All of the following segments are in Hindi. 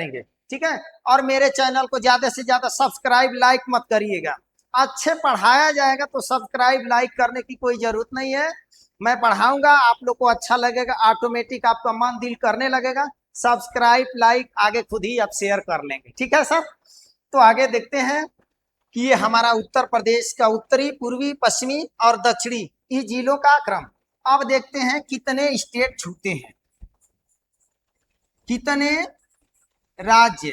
देंगे, ठीक है। और मेरे चैनल को ज्यादा से ज्यादा सब्सक्राइब लाइक मत करिएगा। अच्छे पढ़ाया जाएगा तो सब्सक्राइब लाइक करने की कोई जरूरत नहीं है। मैं पढ़ाऊंगा, आप लोग को अच्छा लगेगा, ऑटोमेटिक आपका मन दिल करने लगेगा। सब्सक्राइब लाइक आगे खुद ही आप शेयर कर लेंगे, ठीक है सर। तो आगे देखते हैं कि ये हमारा उत्तर प्रदेश का उत्तरी, पूर्वी, पश्चिमी और दक्षिणी इस जिलों का क्रम। अब देखते हैं कितने स्टेट छूते हैं, कितने राज्य,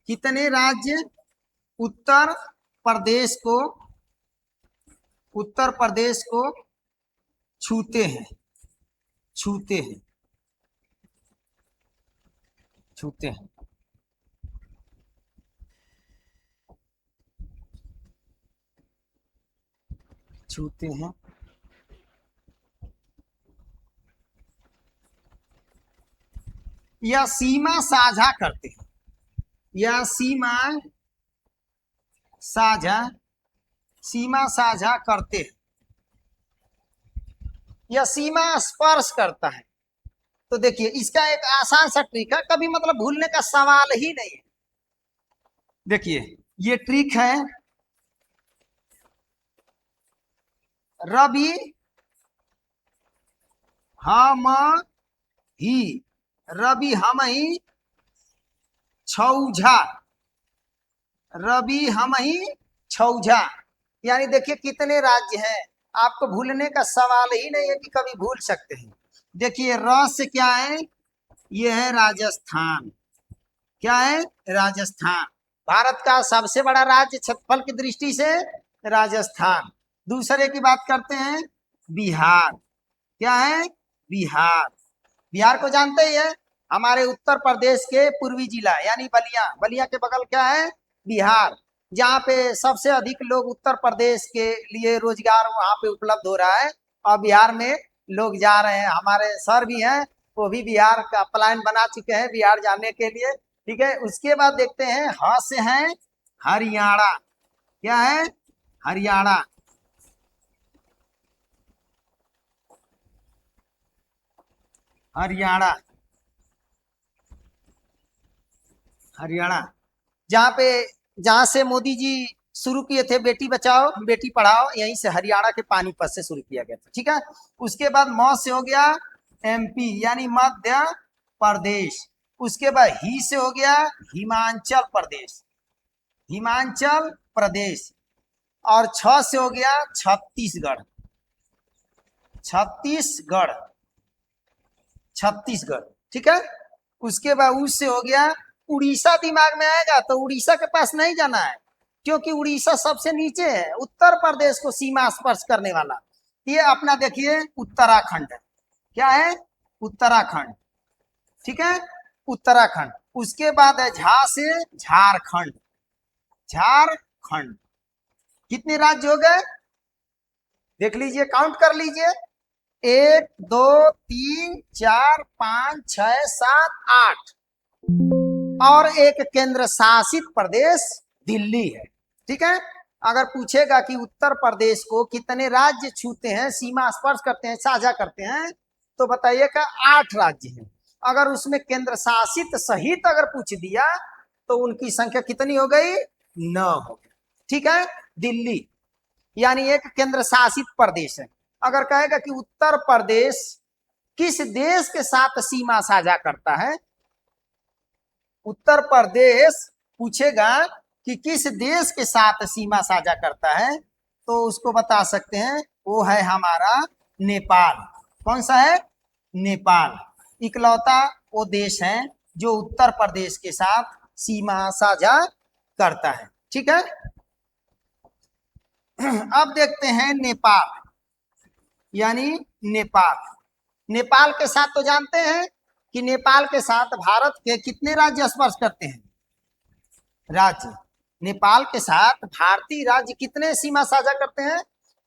कितने राज्य उत्तर प्रदेश को, उत्तर प्रदेश को छूते हैं, छूते हैं, छूते हैं। छूते हैं या सीमा साझा करते हैं, या सीमा साझा, सीमा साझा करते हैं, या सीमा स्पर्श करता है। तो देखिए इसका एक आसान सा ट्रिक है, कभी मतलब भूलने का सवाल ही नहीं है। देखिए ये ट्रिक है, रवि हम ही, रवि हम ही छौझा, रवि हम ही छौझा। यानी देखिए कितने राज्य हैं, आपको भूलने का सवाल ही नहीं है कि कभी भूल सकते हैं। देखिए र से क्या है, ये है राजस्थान। क्या है? राजस्थान। भारत का सबसे बड़ा राज्य क्षेत्रफल की दृष्टि से राजस्थान। दूसरे की बात करते हैं बिहार। क्या है? बिहार। बिहार को जानते ही है, हमारे उत्तर प्रदेश के पूर्वी जिला यानी बलिया, बलिया के बगल क्या है? बिहार। जहाँ पे सबसे अधिक लोग उत्तर प्रदेश के लिए रोजगार वहाँ पे उपलब्ध हो रहा है और बिहार में लोग जा रहे हैं। हमारे सर भी हैं, वो भी बिहार का प्लान बना चुके हैं बिहार जाने के लिए, ठीक है। उसके बाद देखते हैं ह से है हरियाणा। क्या है? हरियाणा। हरियाणा, हरियाणा। जहाँ पे, जहाँ से मोदी जी शुरू किए थे बेटी बचाओ बेटी पढ़ाओ, यहीं से हरियाणा के पानीपत से शुरू किया गया था, ठीक है। उसके बाद म से हो गया एमपी यानी मध्य प्रदेश। उसके बाद ही से हो गया हिमाचल प्रदेश, हिमाचल प्रदेश। और छ से हो गया छत्तीसगढ़, छत्तीसगढ़, छत्तीसगढ़, ठीक है। उसके बाद उ से हो गया उड़ीसा। दिमाग में आएगा तो उड़ीसा के पास नहीं जाना है, क्योंकि उड़ीसा सबसे नीचे है उत्तर प्रदेश को सीमा स्पर्श करने वाला। ये अपना देखिए उत्तराखंड है। क्या है? उत्तराखंड, ठीक है, उत्तराखंड। उसके बाद है झा से झारखंड, झारखंड। कितने राज्य हो गए? देख लीजिए, काउंट कर लीजिए, 1 2 3 4 5 6 7 8 और एक केंद्र शासित प्रदेश दिल्ली है, ठीक है। अगर पूछेगा कि उत्तर प्रदेश को कितने राज्य छूते हैं, सीमा स्पर्श करते हैं, साझा करते हैं, तो बताइएगा 8 राज्य हैं। अगर उसमें केंद्र शासित सहित अगर पूछ दिया तो उनकी संख्या कितनी हो गई? 9 हो गई, ठीक है। दिल्ली यानी एक केंद्र शासित प्रदेश है। अगर कहेगा कि उत्तर प्रदेश किस देश के साथ सीमा साझा करता है, उत्तर प्रदेश पूछेगा कि किस देश के साथ सीमा साझा करता है, तो उसको बता सकते हैं वो है हमारा नेपाल। कौन सा है? नेपाल। इकलौता वो देश है जो उत्तर प्रदेश के साथ सीमा साझा करता है, ठीक है। अब देखते हैं नेपाल, यानी नेपाल। नेपाल के साथ तो जानते हैं कि नेपाल के साथ भारत के कितने राज्य स्पर्श करते हैं? राज्य। नेपाल के साथ भारतीय राज्य कितने सीमा साझा करते हैं?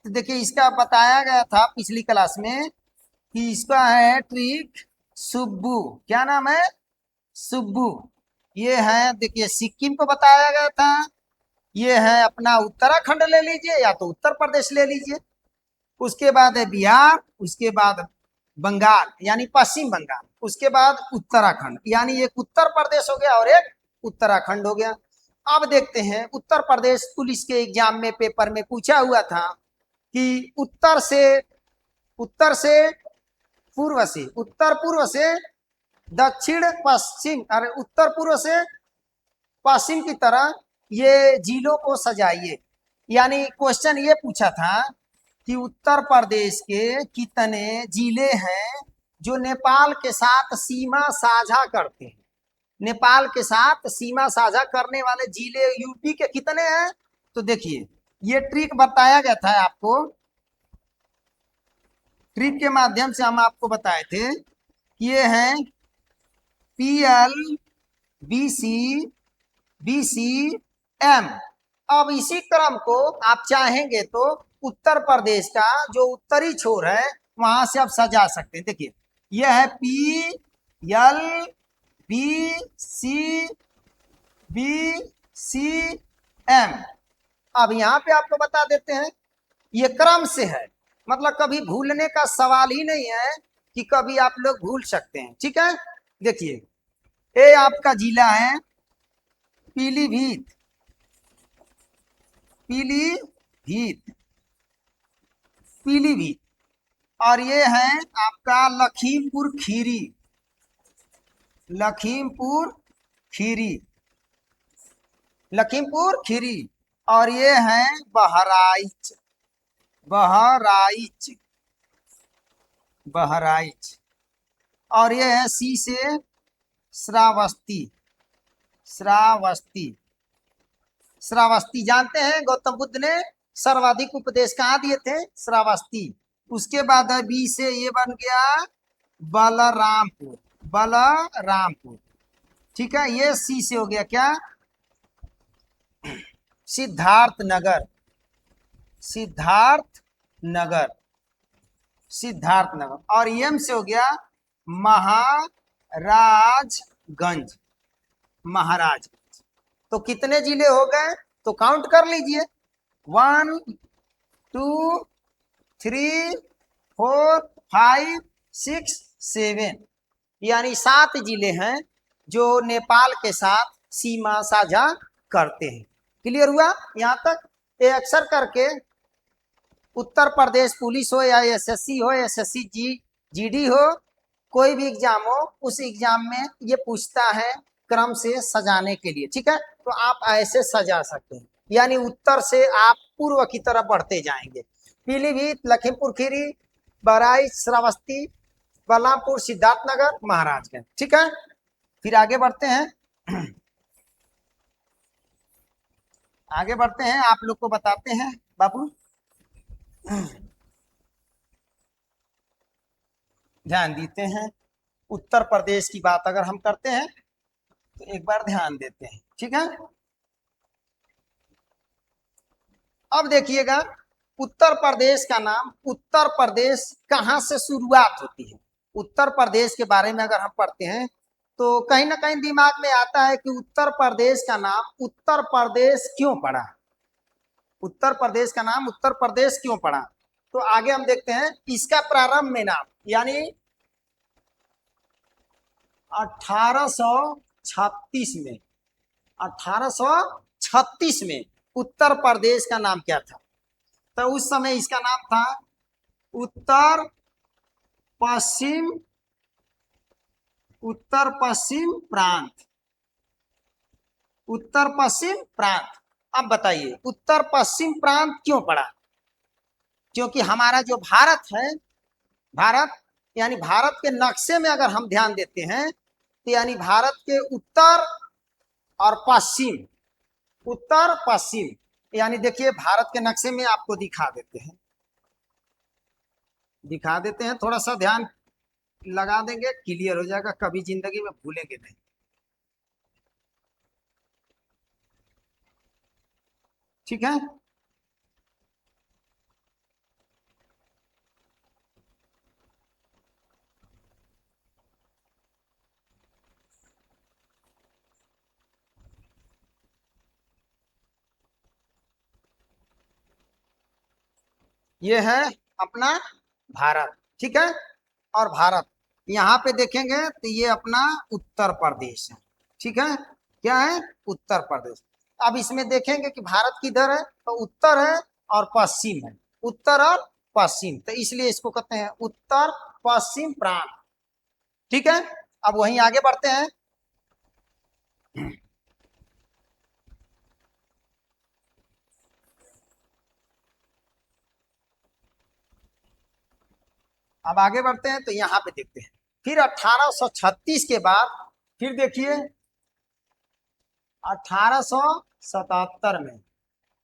तो देखिए इसका बताया गया था पिछली क्लास में कि इसका है ट्रिक सुब्बू। क्या नाम है? सुब्बू। ये है, देखिए सिक्किम को बताया गया था। ये है अपना उत्तराखंड ले लीजिए या तो उत्तर प्रदेश ले लीजिए। उसके बाद है बिहार, उसके बाद बंगाल यानी पश्चिम बंगाल, उसके बाद उत्तराखंड, यानी एक उत्तर प्रदेश हो गया और एक उत्तराखंड हो गया। अब देखते हैं उत्तर प्रदेश पुलिस के एग्जाम में पेपर में पूछा हुआ था कि उत्तर से पूर्व से, उत्तर पूर्व से दक्षिण पश्चिम, अरे उत्तर पूर्व से पश्चिम की तरह ये जिलों को सजाइए। यानी क्वेश्चन ये पूछा था कि उत्तर प्रदेश के कितने जिले हैं जो नेपाल के साथ सीमा साझा करते हैं। नेपाल के साथ सीमा साझा करने वाले जिले यूपी के कितने हैं? तो देखिए ये ट्रिक बताया गया था आपको, ट्रिक के माध्यम से हम आपको बताए थे कि ये हैं PL BC BC M। अब इसी क्रम को आप चाहेंगे तो उत्तर प्रदेश का जो उत्तरी छोर है वहां से आप सजा सकते हैं। देखिए यह है PL BC BC M। अब यहाँ पे आपको बता देते हैं ये क्रम से है, मतलब कभी भूलने का सवाल ही नहीं है कि कभी आप लोग भूल सकते हैं। ठीक है, देखिए ये आपका जिला है पीलीभीत, पीलीभीत, पीलीभीत। और ये है आपका लखीमपुर खीरी, लखीमपुर खीरी, लखीमपुर खीरी। और ये है बहराइच, बहराइच, बहराइच। और ये है सी से श्रावस्ती, श्रावस्ती, श्रावस्ती। जानते हैं गौतम बुद्ध ने सर्वाधिक उपदेश कहाँ दिए थे? श्रावस्ती। उसके बाद है बी से ये बन गया बलरामपुर, बलरामपुर। ठीक है, ये सी से हो गया क्या? सिद्धार्थ नगर, सिद्धार्थ नगर, सिद्धार्थ नगर। और एम से हो गया महाराजगंज, महाराजगंज। तो कितने जिले हो गए? तो काउंट कर लीजिए 1 2 3 4 5 6 7, यानी 7 जिले हैं जो नेपाल के साथ सीमा साझा करते हैं। क्लियर हुआ यहाँ तक? ये अक्सर करके उत्तर प्रदेश पुलिस हो या SSC हो, SSC GD हो, कोई भी एग्जाम हो, उस एग्जाम में ये पूछता है क्रम से सजाने के लिए। ठीक है, तो आप ऐसे सजा सकते हैं, यानी उत्तर से आप पूर्व की तरफ बढ़ते जाएंगे। पीलीभीत, लखीमपुर खीरी, बहराइच, श्रावस्ती, बलरामपुर, सिद्धार्थनगर, महाराजगंज। ठीक है, फिर आगे बढ़ते हैं, आगे बढ़ते हैं, आप लोग को बताते हैं बाबू। ध्यान देते हैं, उत्तर प्रदेश की बात अगर हम करते हैं तो एक बार ध्यान देते हैं। ठीक है, अब देखिएगा उत्तर प्रदेश का नाम, उत्तर प्रदेश कहां से शुरुआत होती है। उत्तर प्रदेश के बारे में अगर हम पढ़ते हैं तो कहीं ना कहीं दिमाग में आता है कि उत्तर प्रदेश का नाम उत्तर प्रदेश क्यों पड़ा, उत्तर प्रदेश का नाम उत्तर प्रदेश क्यों पड़ा। तो आगे हम देखते हैं इसका प्रारंभ में नाम, यानी 1836 में, 1836 में उत्तर प्रदेश का नाम क्या था? तो उस समय इसका नाम था उत्तर पश्चिम, उत्तर पश्चिम प्रांत, उत्तर पश्चिम प्रांत। अब बताइए उत्तर पश्चिम प्रांत क्यों पड़ा? क्योंकि हमारा जो भारत है, भारत यानी भारत के नक्शे में अगर हम ध्यान देते हैं तो यानी भारत के उत्तर और पश्चिम, उत्तर पश्चिम, यानी देखिए भारत के नक्शे में आपको दिखा देते हैं, दिखा देते हैं, थोड़ा सा ध्यान लगा देंगे क्लियर हो जाएगा, कभी जिंदगी में भूलेंगे नहीं। ठीक है, ये है अपना भारत। ठीक है, और भारत। यहाँ पे देखेंगे तो ये अपना उत्तर प्रदेश है। ठीक है, क्या है? उत्तर प्रदेश। अब इसमें देखेंगे कि भारत किधर है, तो उत्तर है और पश्चिम है, उत्तर और पश्चिम, तो इसलिए इसको कहते हैं उत्तर पश्चिम प्रांत। ठीक है, अब वहीं आगे बढ़ते हैं। अब आगे बढ़ते हैं तो यहाँ पे देखते हैं, फिर 1836 के बाद, फिर देखिए 1877 में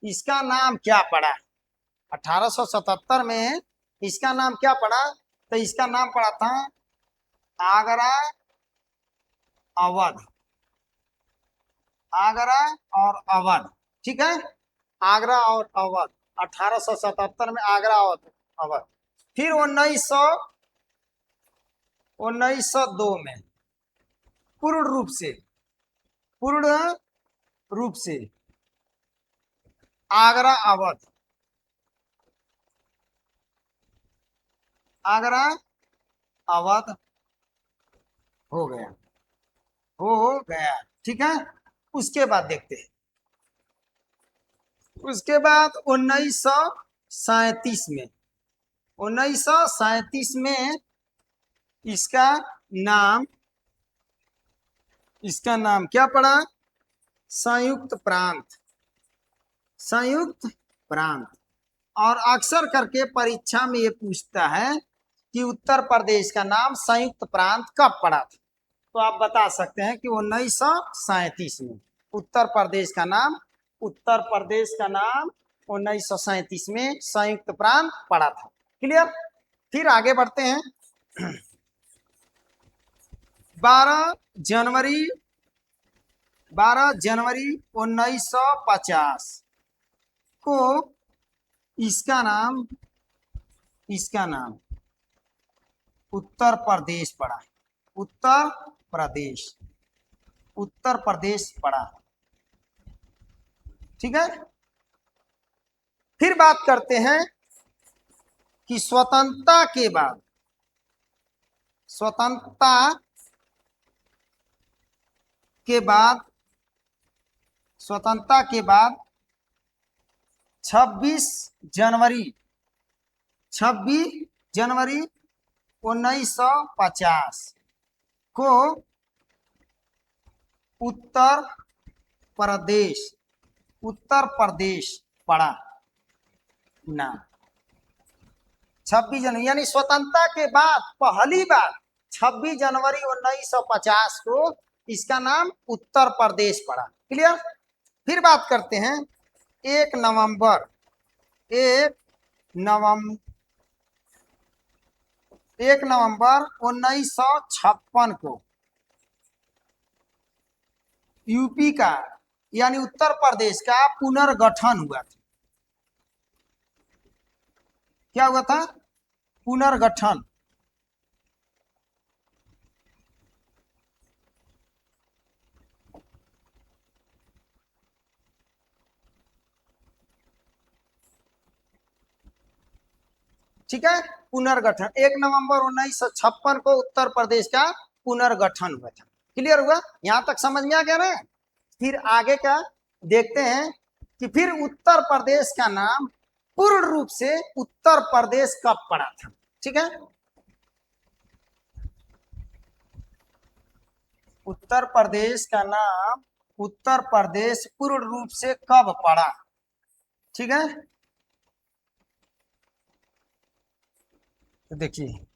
इसका नाम क्या पड़ा? 1877 में इसका नाम क्या पड़ा? तो इसका नाम पड़ा था आगरा अवध। आगरा और अवध, ठीक है, आगरा और अवध। 1877 में आगरा और अवध। फिर 1902 में पूर्ण रूप से, पूर्ण रूप से आगरा अवध, आगरा अवध हो गया, हो गया। ठीक है, उसके बाद देखते हैं, उसके बाद 1937 में, 1937 में इसका नाम, इसका नाम क्या पड़ा? संयुक्त प्रांत, संयुक्त प्रांत। और अक्सर करके परीक्षा में ये पूछता है कि उत्तर प्रदेश का नाम संयुक्त प्रांत कब पड़ा था, तो आप बता सकते हैं कि 1937 में उत्तर प्रदेश का नाम, उत्तर प्रदेश का नाम 1937 में संयुक्त प्रांत पड़ा था। क्लियर? फिर आगे बढ़ते हैं। 12 जनवरी, 12 जनवरी 1950 को इसका नाम, इसका नाम उत्तर प्रदेश पड़ा, उत्तर प्रदेश, उत्तर प्रदेश पड़ा। ठीक है, फिर बात करते हैं कि स्वतंत्रता के बाद, स्वतंत्रता के बाद, स्वतंत्रता के बाद 26 जनवरी, 26 जनवरी 1950 को उत्तर प्रदेश, उत्तर प्रदेश पड़ा नाम। 26 जनवरी यानी स्वतंत्रता के बाद पहली बार 26 जनवरी 1950 को इसका नाम उत्तर प्रदेश पड़ा। क्लियर? फिर बात करते हैं 1 नवंबर, 1 नवंबर, 1 नवंबर 1956 को यूपी का यानी उत्तर प्रदेश का पुनर्गठन हुआ था। क्या हुआ था? पुनर्गठन। ठीक है, पुनर्गठन 1 नवंबर 1956 को उत्तर प्रदेश का पुनर्गठन हुआ था। क्लियर हुआ? यहां तक समझ में आ गया ना? फिर आगे का देखते हैं कि फिर उत्तर प्रदेश का नाम पूर्ण रूप से उत्तर प्रदेश कब पड़ा था। ठीक है, उत्तर प्रदेश का नाम उत्तर प्रदेश पूर्ण रूप से कब पड़ा? ठीक है, तो देखिए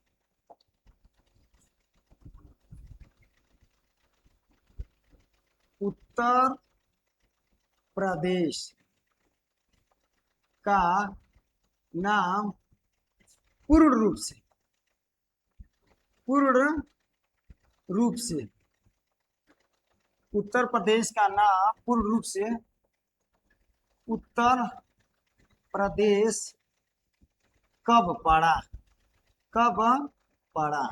उत्तर प्रदेश का नाम पूर्ण रूप से, पूर्ण रूप से उत्तर प्रदेश का नाम पूर्ण रूप से उत्तर प्रदेश कब पड़ा? कब पड़ा?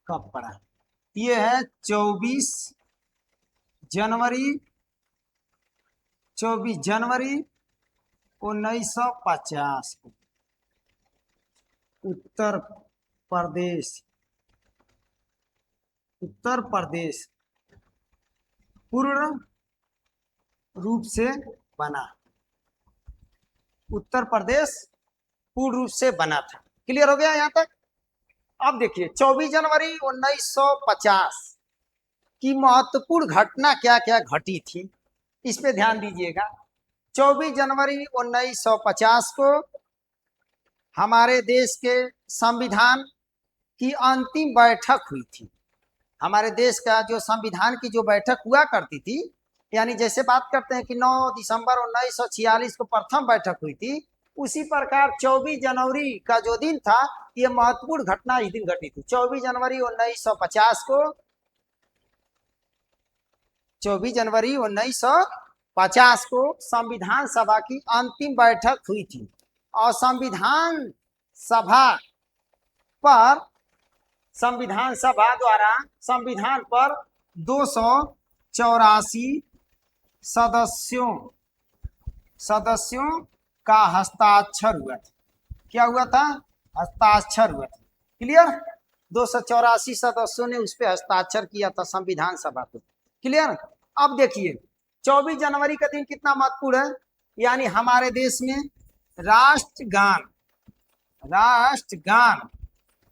कब पड़ा? ये है 24 जनवरी, 24 जनवरी 1950 को उत्तर प्रदेश, उत्तर प्रदेश पूर्ण रूप से बना, उत्तर प्रदेश पूर्ण रूप से बना था। क्लियर हो गया यहां तक? अब देखिए 24 जनवरी 1950 की महत्वपूर्ण घटना क्या क्या घटी थी, इस पे ध्यान दीजिएगा। 24 जनवरी 1950 को हमारे देश के संविधान की अंतिम बैठक हुई थी। हमारे देश का जो संविधान की जो बैठक हुआ करती थी, यानी जैसे बात करते हैं कि 9 दिसंबर 1946 को प्रथम बैठक हुई थी, उसी प्रकार 24 जनवरी का जो दिन था, ये महत्वपूर्ण घटना इस दिन घटी थी। 24 जनवरी 1950 को, 24 जनवरी 1950 को संविधान सभा की अंतिम बैठक हुई थी और संविधान सभा द्वारा संविधान पर 284 सदस्यों का हस्ताक्षर हुआ था। क्या हुआ था? हस्ताक्षर हुआ था। क्लियर? 284 सदस्यों ने उस पर हस्ताक्षर किया था संविधान सभा को। क्लियर? अब देखिए 24 जनवरी का दिन कितना महत्वपूर्ण है, यानी हमारे देश में राष्ट्रगान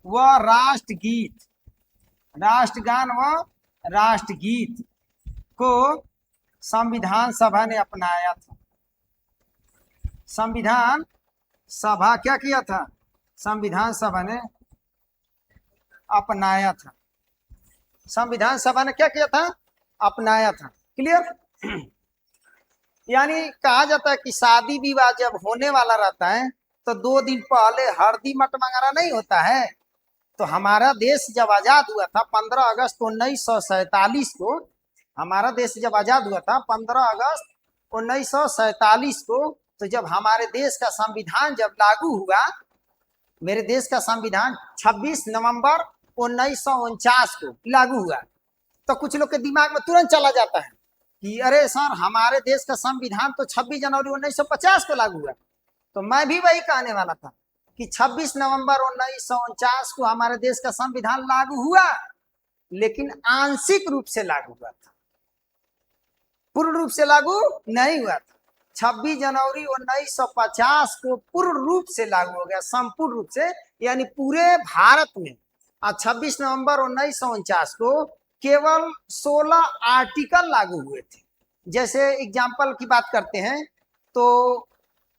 व राष्ट्रगीत को संविधान सभा ने अपनाया था। संविधान सभा क्या किया था? संविधान सभा ने अपनाया था। संविधान सभा ने क्या किया था? अपनाया था। क्लियर? यानी कहा जाता है कि शादी विवाह जब होने वाला रहता है तो 2 दिन पहले हल्दी मटमंगाना नहीं होता है। तो हमारा देश जब आजाद हुआ था 15 अगस्त 1947 को, हमारा देश जब आजाद हुआ था 15 अगस्त 1947 को, तो जब हमारे देश का संविधान जब लागू हुआ, मेरे देश का संविधान 26 नवंबर 1949 को लागू हुआ, तो कुछ लोग के दिमाग में तुरंत चला जाता है कि अरे सर हमारे देश का संविधान तो 26 जनवरी 1950 को लागू हुआ। तो मैं भी वही कहने वाला था कि 26 नवंबर 1949 को हमारे देश का संविधान लागू हुआ, लेकिन आंशिक रूप से लागू हुआ था, पूर्ण रूप से लागू नहीं हुआ था। 26 जनवरी 1950 को पूर्ण रूप से लागू हो गया, संपूर्ण रूप से, यानी पूरे भारत में। और 26 नवंबर 1949 को केवल 16 आर्टिकल लागू हुए थे। जैसे एग्जाम्पल की बात करते हैं तो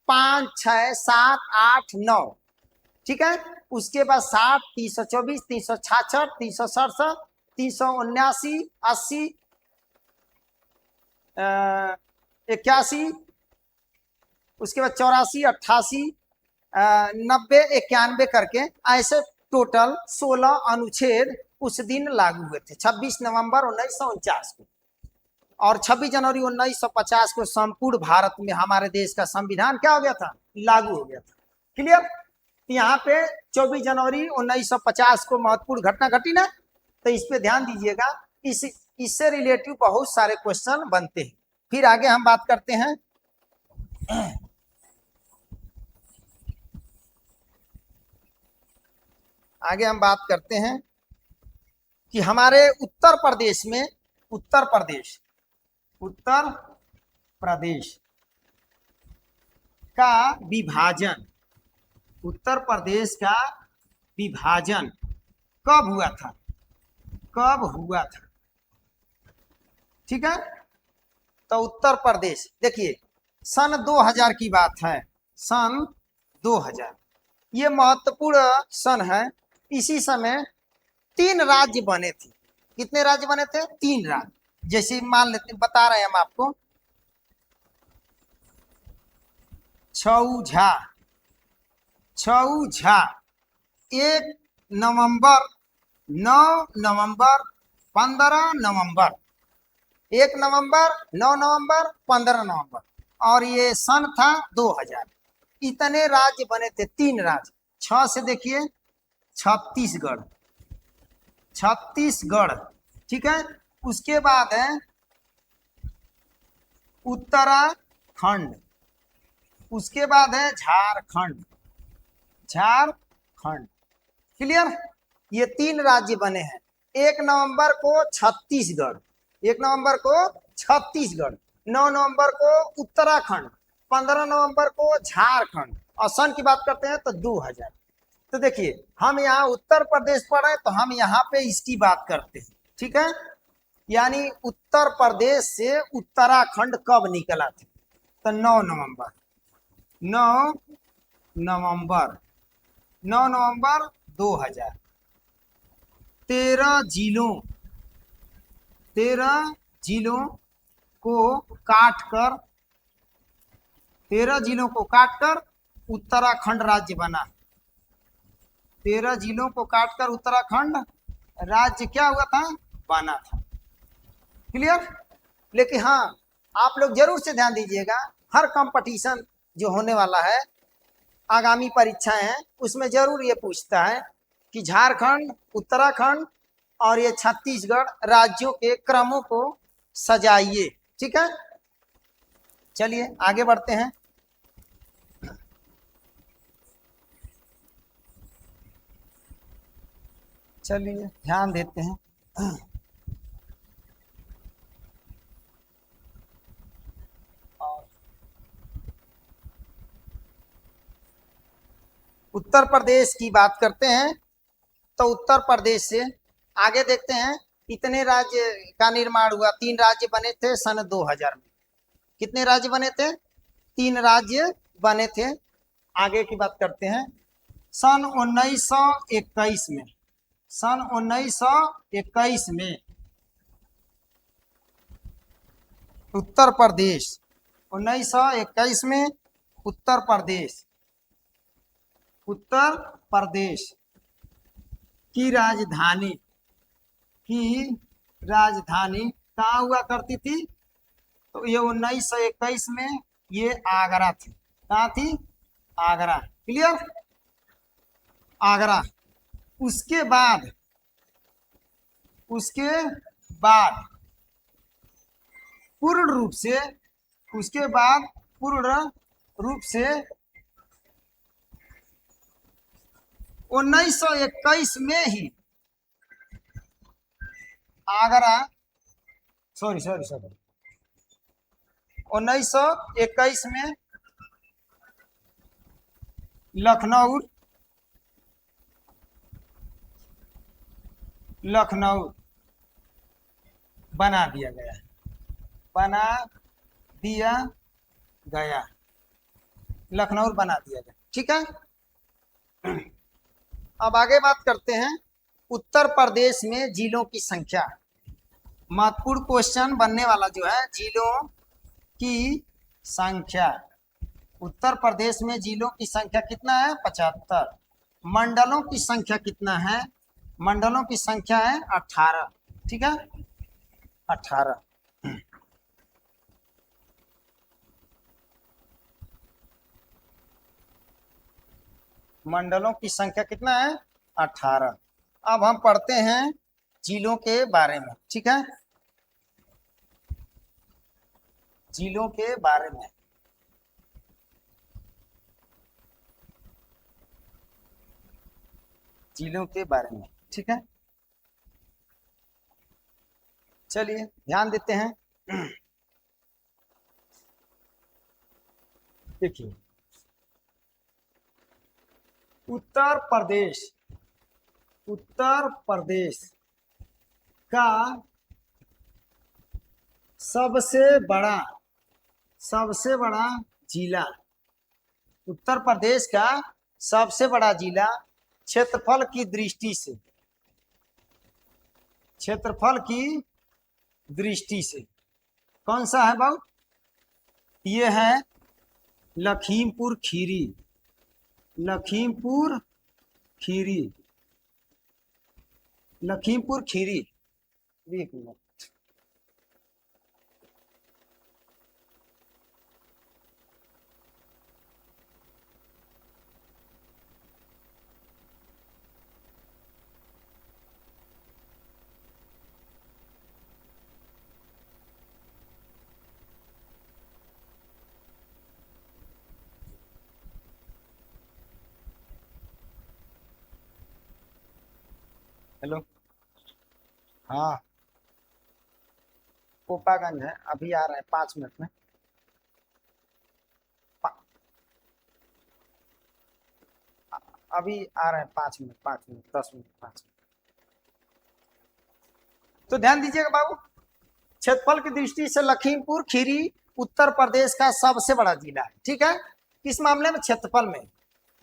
5, 6, 7, 8, 9, ठीक है। उसके बाद 60, 324, 366, 367, 379, 80, 81, उसके बाद 84, 88, 90, 91 करके ऐसे टोटल 16 अनुच्छेद उस दिन लागू हुए थे 26 नवंबर 1949 को। और 26 जनवरी 1950 को संपूर्ण भारत में हमारे देश का संविधान क्या हो गया था? लागू हो गया था। क्लियर? यहाँ पे 24 जनवरी 1950 को महत्वपूर्ण घटना घटी ना, तो इस पे ध्यान दीजिएगा। इससे रिलेटिव बहुत सारे क्वेश्चन बनते हैं। फिर आगे हम बात करते हैं कि हमारे उत्तर प्रदेश का विभाजन, उत्तर प्रदेश का विभाजन कब हुआ था? ठीक है। तो उत्तर प्रदेश देखिए सन 2000 की बात है, सन 2000 ये महत्वपूर्ण सन है। इसी समय 3 राज्य बने थे। कितने राज्य बने थे? 3 राज्य। जैसे मान लेते, बता रहे हैं हम आपको, छौझा 1 नवंबर, 9 नवंबर, 15 नवंबर, 1 नवंबर, 9 नवंबर, 15 नवंबर, और ये सन था 2000। इतने राज्य बने थे, 3 राज्य। 6 से देखिए छत्तीसगढ़, ठीक है। उसके बाद है उत्तराखंड, उसके बाद है झारखंड, क्लियर। ये 3 राज्य बने हैं। 1 नवंबर को छत्तीसगढ़, 1 नवंबर को छत्तीसगढ़, 9 नवंबर को उत्तराखंड, 15 नवंबर को झारखंड, और सन की बात करते हैं तो 2000। तो देखिए हम यहाँ उत्तर प्रदेश पढ़े तो हम यहाँ पे इसकी बात करते हैं, ठीक है। यानी उत्तर प्रदेश से उत्तराखंड कब निकला था, तो 9 नवंबर, 9 नवंबर, 9 नवंबर 2000। 13 जिलों, 13 जिलों को काटकर, 13 जिलों को काटकर उत्तराखंड राज्य बना। 13 जिलों को काटकर उत्तराखंड राज्य क्या हुआ था, बना था। क्लियर। लेकिन हाँ आप लोग जरूर से ध्यान दीजिएगा, हर कंपटीशन जो होने वाला है, आगामी परीक्षाएं हैं, उसमें जरूर ये पूछता है कि झारखंड, उत्तराखंड और ये छत्तीसगढ़ राज्यों के क्रमों को सजाइए, ठीक है। चलिए आगे बढ़ते हैं। चलिए ध्यान देते हैं। उत्तर प्रदेश की बात करते हैं तो उत्तर प्रदेश से आगे देखते हैं कितने राज्य का निर्माण हुआ। 3 राज्य बने थे सन 2000 में। कितने राज्य बने थे, 3 राज्य बने थे। आगे की बात करते हैं। सन 1921 में, सन 1921 में उत्तर प्रदेश, 1921 में उत्तर प्रदेश, उत्तर प्रदेश की राजधानी, की राजधानी कहाँ हुआ करती थी, तो ये 1921 में ये आगरा थी। कहाँ थी, आगरा। क्लियर, आगरा। उसके बाद, उसके बाद पूर्ण रूप से, उसके बाद पूर्ण रूप से 1921 में ही आगरा, सॉरी सॉरी सॉरी 1921 में लखनऊ, लखनऊ बना दिया गया, बना दिया गया, लखनऊ बना दिया गया, ठीक है। अब आगे बात करते हैं उत्तर प्रदेश में जिलों की संख्या। महत्वपूर्ण क्वेश्चन बनने वाला जो है, जिलों की संख्या। उत्तर प्रदेश में जिलों की संख्या कितना है, 75। मंडलों की संख्या कितना है, मंडलों की संख्या है 18, ठीक है, 18। मंडलों की संख्या कितना है, 18। अब हम पढ़ते हैं जिलों के बारे में, ठीक है, जिलों के बारे में। जिलों के बारे में, ठीक है। चलिए ध्यान देते हैं। देखिए उत्तर प्रदेश, उत्तर प्रदेश का सबसे बड़ा, सबसे बड़ा जिला, उत्तर प्रदेश का सबसे बड़ा जिला क्षेत्रफल की दृष्टि से, क्षेत्रफल की दृष्टि से कौन सा है बाबू, ये है लखीमपुर खीरी, लखीमपुर खीरी, लखीमपुर खीरी। एक मिनट, हेलो। हाँ, कोपागंज है, अभी आ रहा है 5 मिनट में। पा- अभी आ रहा है 5 मिनट, 5 मिनट, 10 मिनट, 5 मिनट। तो ध्यान दीजिएगा बाबू, क्षेत्रफल की दृष्टि से लखीमपुर खीरी उत्तर प्रदेश का सबसे बड़ा जिला है। ठीक है, किस मामले में? क्षेत्रफल में।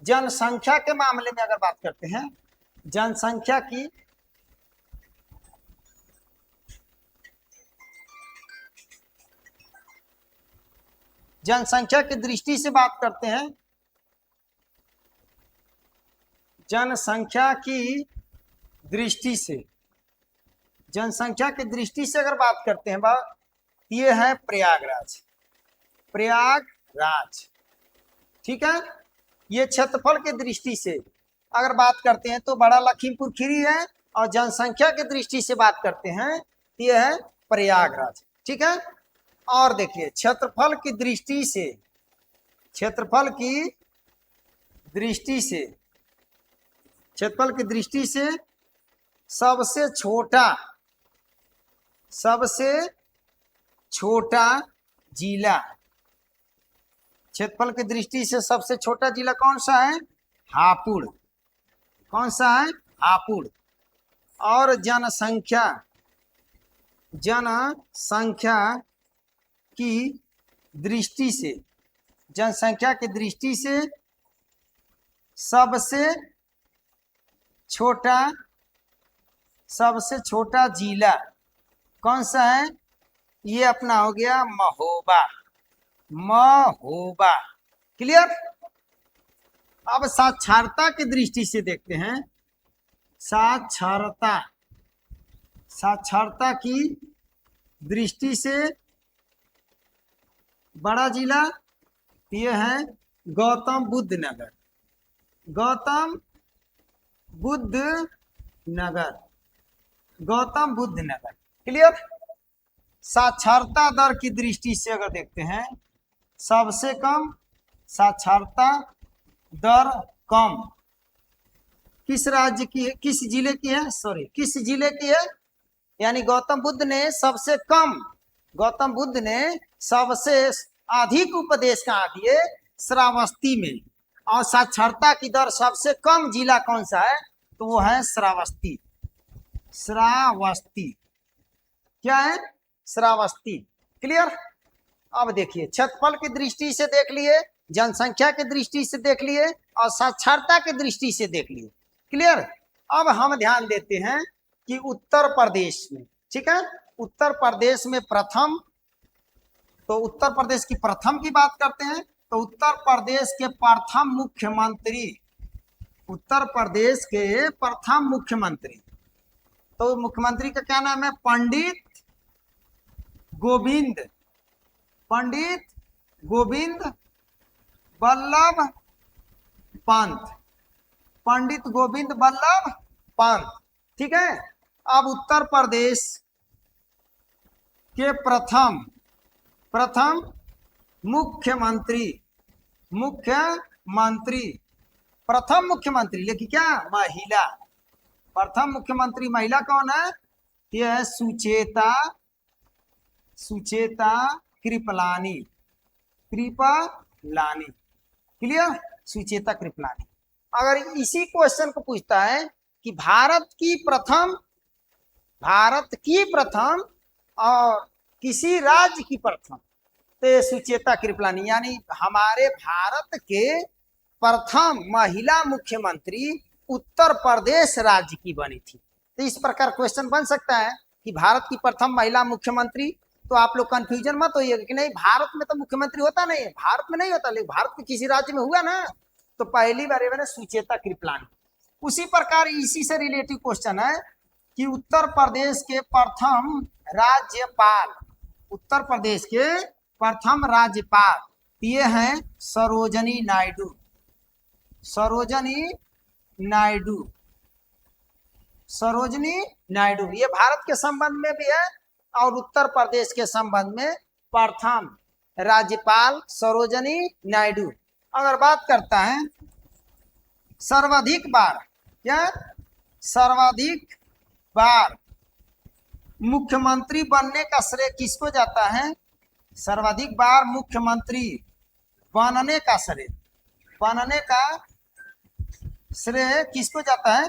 जनसंख्या के मामले में अगर बात करते हैं, जनसंख्या की जनसंख्या की दृष्टि से बात करते हैं, जनसंख्या की दृष्टि से, जनसंख्या की दृष्टि से अगर बात करते हैं बात, ये है प्रयागराज, प्रयागराज। ठीक है, ये क्षेत्रफल की दृष्टि से अगर बात करते हैं तो बड़ा लखीमपुर खीरी है, और जनसंख्या की दृष्टि से बात करते हैं तो ये है प्रयागराज। ठीक है, और देखिए क्षेत्रफल की दृष्टि से, क्षेत्रफल की दृष्टि से, क्षेत्रफल की दृष्टि से सबसे छोटा, सबसे छोटा जिला, क्षेत्रफल की दृष्टि से सबसे छोटा जिला कौन सा है? हापुड़। कौन सा है? हापुड़। और जनसंख्या, जनसंख्या की दृष्टि से, जनसंख्या की दृष्टि से सबसे छोटा, सबसे छोटा जिला कौन सा है? ये अपना हो गया महोबा, महोबा। क्लियर? अब साक्षरता की दृष्टि से देखते हैं, साक्षरता, साक्षरता की दृष्टि से बड़ा जिला ये है गौतम बुद्ध नगर, गौतम बुद्ध नगर, गौतम बुद्ध नगर। क्लियर? साक्षरता दर की दृष्टि से अगर देखते हैं, सबसे कम साक्षरता दर कम किस राज्य की है, किस जिले की है, सॉरी किस जिले की है? यानी गौतम बुद्ध ने सबसे कम, गौतम बुद्ध ने सबसे अधिक उपदेश कहाँ दिए? श्रावस्ती में। और साक्षरता की दर सबसे कम जिला कौन सा है? तो वो है श्रावस्ती, श्रावस्ती। क्या है? श्रावस्ती। क्लियर? अब देखिए क्षेत्रफल की दृष्टि से देख लिए, जनसंख्या की दृष्टि से देख लिए, और साक्षरता की दृष्टि से देख लिए। क्लियर? अब हम ध्यान देते हैं कि उत्तर प्रदेश में, ठीक है, उत्तर प्रदेश में प्रथम, तो उत्तर प्रदेश की प्रथम की बात करते हैं तो उत्तर प्रदेश के प्रथम मुख्यमंत्री, उत्तर प्रदेश के प्रथम मुख्यमंत्री, तो मुख्यमंत्री का क्या नाम है? पंडित गोविंद, पंडित गोविंद बल्लभ पंत, पंडित गोविंद बल्लभ पंत। ठीक है, अब उत्तर प्रदेश के प्रथम, प्रथम मुख्यमंत्री, मुख्यमंत्री, प्रथम मुख्यमंत्री, लेकिन क्या? महिला। प्रथम मुख्यमंत्री महिला कौन है? यह है सुचेता, सुचेता कृपलानी, कृपलानी। क्लियर? सुचेता कृपलानी। अगर इसी क्वेश्चन को पूछता है कि भारत की प्रथम, भारत की प्रथम और किसी राज्य की प्रथम, तो सुचेता कृपलानी, यानी हमारे भारत के प्रथम महिला मुख्यमंत्री उत्तर प्रदेश राज्य की बनी थी। तो इस प्रकार क्वेश्चन बन सकता है कि भारत की प्रथम महिला मुख्यमंत्री, तो आप लोग कंफ्यूजन मत होइए कि नहीं भारत में तो मुख्यमंत्री होता नहीं है, भारत में नहीं होता, लेकिन भारत के किसी राज्य में हुआ ना, तो पहली बार मैंने सुचेता कृपलानी। उसी प्रकार इसी से रिलेटिव क्वेश्चन है कि उत्तर प्रदेश के प्रथम राज्यपाल, उत्तर प्रदेश के प्रथम राज्यपाल ये हैं सरोजनी नायडू, सरोजनी नायडू, सरोजनी नायडू। ये भारत के संबंध में भी है और उत्तर प्रदेश के संबंध में प्रथम राज्यपाल सरोजनी नायडू। अगर बात करता है सर्वाधिक बार, क्या सर्वाधिक बार मुख्यमंत्री बनने का श्रेय किसको जाता है? सर्वाधिक बार मुख्यमंत्री बनने का श्रेय किसको जाता है?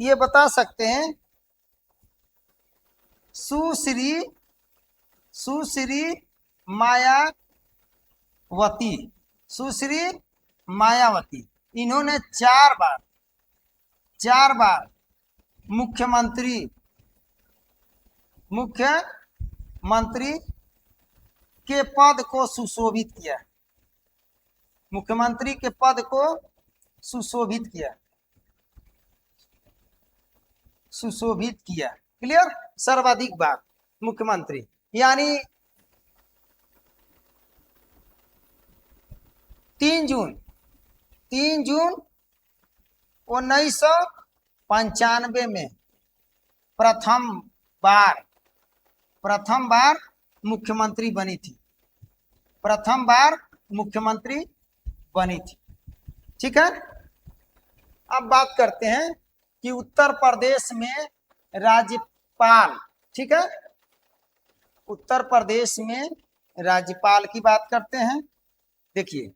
ये बता सकते हैं सुश्री मायावती। इन्होंने 4 बार मुख्यमंत्री के पद को सुशोभित किया। मुख्यमंत्री के पद को सुशोभित किया। क्लियर? सर्वाधिक बार मुख्यमंत्री, यानी 3 जून 1995 में प्रथम बार मुख्यमंत्री बनी थी। ठीक है, अब बात करते हैं कि उत्तर प्रदेश में राज्यपाल, ठीक है, उत्तर प्रदेश में राज्यपाल की बात करते हैं। देखिए,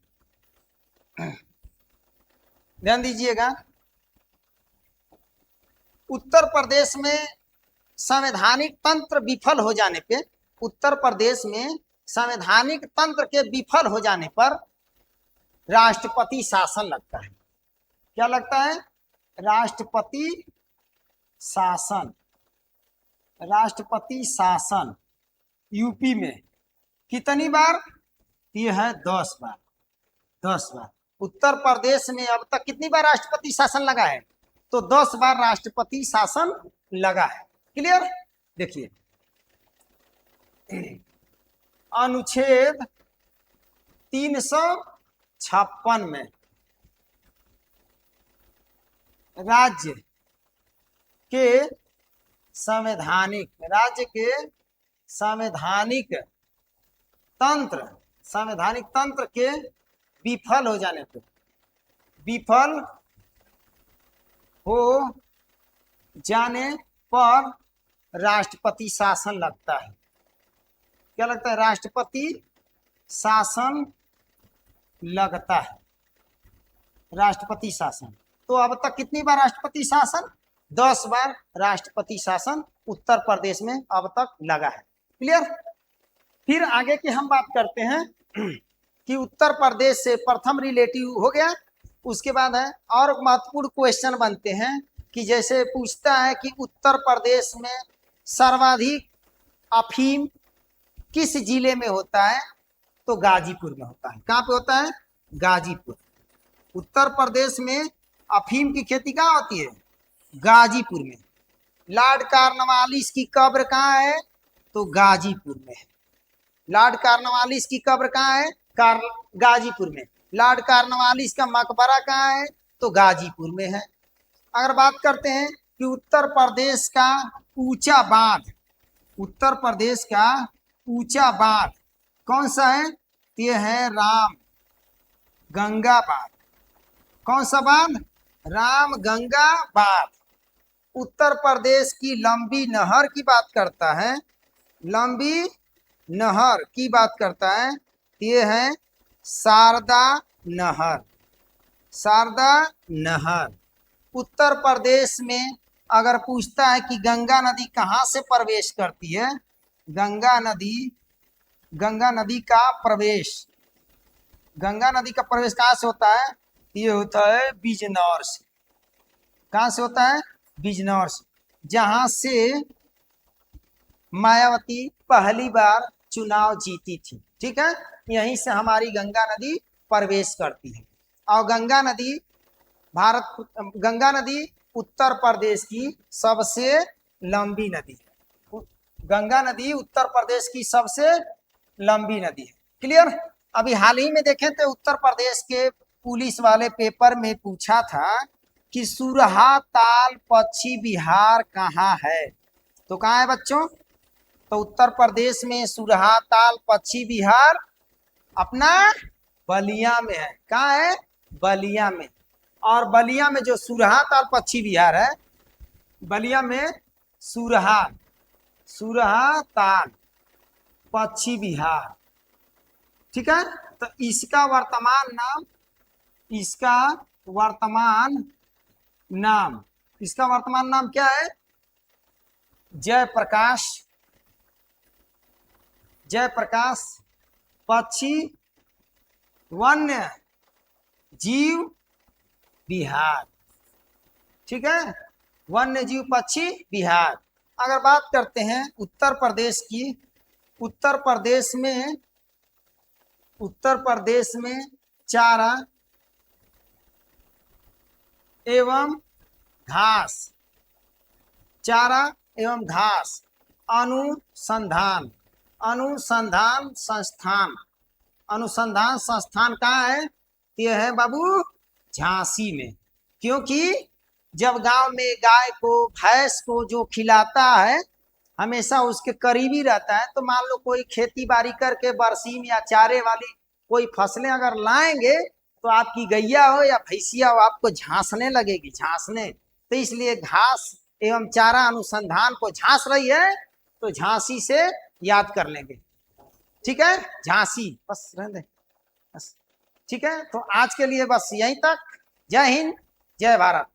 ध्यान दीजिएगा, उत्तर प्रदेश में संवैधानिक तंत्र विफल हो जाने पे, उत्तर प्रदेश में संवैधानिक तंत्र के विफल हो जाने पर राष्ट्रपति शासन लगता है। क्या लगता है? राष्ट्रपति शासन। यूपी में कितनी बार? ये है 10 बार। उत्तर प्रदेश में अब तक कितनी बार राष्ट्रपति शासन लगा है? तो 10 बार राष्ट्रपति शासन लगा है। क्लियर? देखिए, अनुच्छेद 356 में राज्य के संवैधानिक तंत्र के विफल हो जाने पर राष्ट्रपति शासन लगता है। क्या लगता है? राष्ट्रपति शासन लगता है। राष्ट्रपति शासन। तो अब तक कितनी बार राष्ट्रपति शासन? 10 बार राष्ट्रपति शासन उत्तर प्रदेश में अब तक लगा है। क्लियर? फिर आगे की हम बात करते हैं कि उत्तर प्रदेश से प्रथम रिलेटिव हो गया। उसके बाद है और महत्वपूर्ण क्वेश्चन बनते हैं कि जैसे पूछता है कि उत्तर प्रदेश में सर्वाधिक अफीम किस जिले में होता है? तो गाजीपुर में होता है। कहाँ पे होता है? गाजीपुर। उत्तर प्रदेश में अफीम की खेती कहाँ होती है? गाजीपुर में। लॉर्ड कॉर्नवालिस की कब्र कहाँ है? तो गाजीपुर में है। लॉर्ड कॉर्नवालिस की कब्र कहाँ है? गाजीपुर में। लॉर्ड कॉर्नवालिस का मकबरा कहाँ है? तो गाजीपुर में है। अगर बात करते हैं कि उत्तर प्रदेश का ऊंचा बांध कौन सा है? ये है राम गंगा बांध। कौन सा बांध? राम गंगा बांध। उत्तर प्रदेश की लंबी नहर की बात करता है। ये है शारदा नहर। उत्तर प्रदेश में अगर पूछता है कि गंगा नदी कहाँ से प्रवेश करती है? गंगा नदी का प्रवेश कहाँ से होता है? ये होता है बिजनौर से। कहाँ से होता है? बिजनौर से, जहां से मायावती पहली बार चुनाव जीती थी। ठीक है, यहीं से हमारी गंगा नदी प्रवेश करती है। और गंगा नदी उत्तर प्रदेश की सबसे लंबी नदी है। गंगा नदी उत्तर प्रदेश की सबसे लंबी नदी है। क्लियर? अभी हाल ही में देखें तो उत्तर प्रदेश के पुलिस वाले पेपर में पूछा था कि सुरहा ताल पश्चिम बिहार कहाँ है? तो कहाँ है बच्चों? तो उत्तर प्रदेश में सुरहा ताल पश्चिम बिहार अपना बलिया में है। कहाँ है? बलिया में। और बलिया में जो सुरहा ताल पश्चिम बिहार है, बलिया में सुरहा, सुरहा ताल, पक्षी विहार। ठीक है, तो इसका वर्तमान नाम, इसका वर्तमान नाम, इसका वर्तमान नाम क्या है? जयप्रकाश, जयप्रकाश पक्षी वन्य जीव विहार। ठीक है, वन्य जीव पक्षी विहार। अगर बात करते हैं उत्तर प्रदेश की, उत्तर प्रदेश में, उत्तर प्रदेश में चारा एवं घास, चारा एवं घास अनुसंधान, अनुसंधान संस्थान, अनुसंधान संस्थान कहाँ है? ये है बाबू झांसी में। क्योंकि जब गांव में गाय को भैंस को जो खिलाता है हमेशा उसके करीब ही रहता है, तो मान लो कोई खेती बाड़ी करके बरसीम या चारे वाली कोई फसलें अगर लाएंगे तो आपकी गैया हो या भैंसिया हो आपको झांसने लगेगी, झांसने। तो इसलिए घास एवं चारा अनुसंधान को झांस रही है, तो झांसी से याद कर लेंगे। ठीक है, झांसी, बस रहने दे बस। ठीक है, तो आज के लिए बस यहीं तक। जय हिंद, जय भारत।